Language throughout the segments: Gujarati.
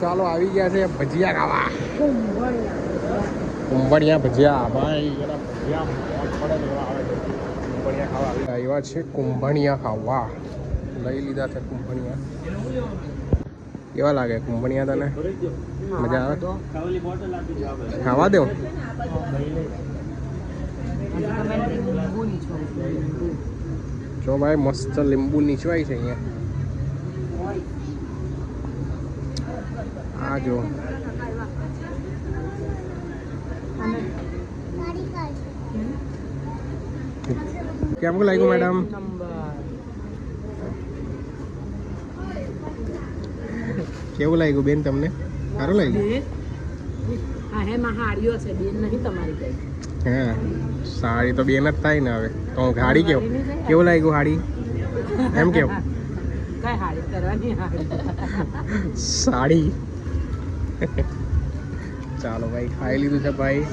ચાલો આવી ગયા છે ભજીયા ખાવા. કુંભણિયા ભજીયા ભાઈ, એના ભજીયા પડે ને એવા આવે છે. કુંભણિયા ખાવા આવ્યા છે. કુંભણિયા ખાવા લઈ લીધા છે. કુંભણિયા કેવા લાગે કુંભણિયા તને? મજા આવે? ખાવા દો. જો ભાઈ મસ્ત લીંબુ નીચવાય છે અહીંયા. આ જો કેવું લાગ્યું મેડમ? કેવું લાગ્યું બેન તમને? સારું લાગ્યું? હા, સાડી તો બેન જ થાય ને હવે તો. હાડી કેવું લાગ્યું? હાડી એમ કેવું? સાડી. ચાલો ભાઈ, ખાઈ લીધું છે ભાઈ.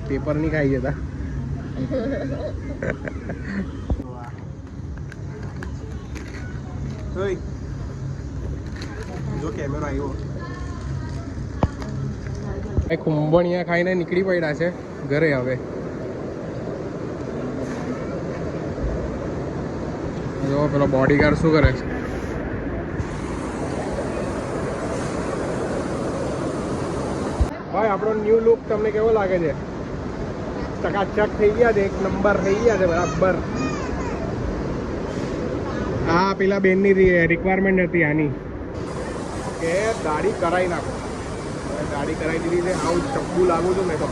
પેપર નહીં ખાઈ જતા. જો કેમેરો આવ્યો. કુંભણિયા ખાઈને નીકળી પડ્યા છે ઘરે. હવે જો પેલો બોડીગાર્ડ શું કરે છે. ભાઈ આપણો ન્યૂ લુક તમને કેવો લાગે છે? ચકાચક થઈ ગયા છે, એક નંબર થઈ ગયા છે બરાબર. હા, પેલા બેનની રિક્વાયરમેન્ટ હતી આની કે દાઢી કરાવી નાખો. દાઢી કરાવી દીધી છે. આવું ચપ્પુ લાગુ છું મેં તો.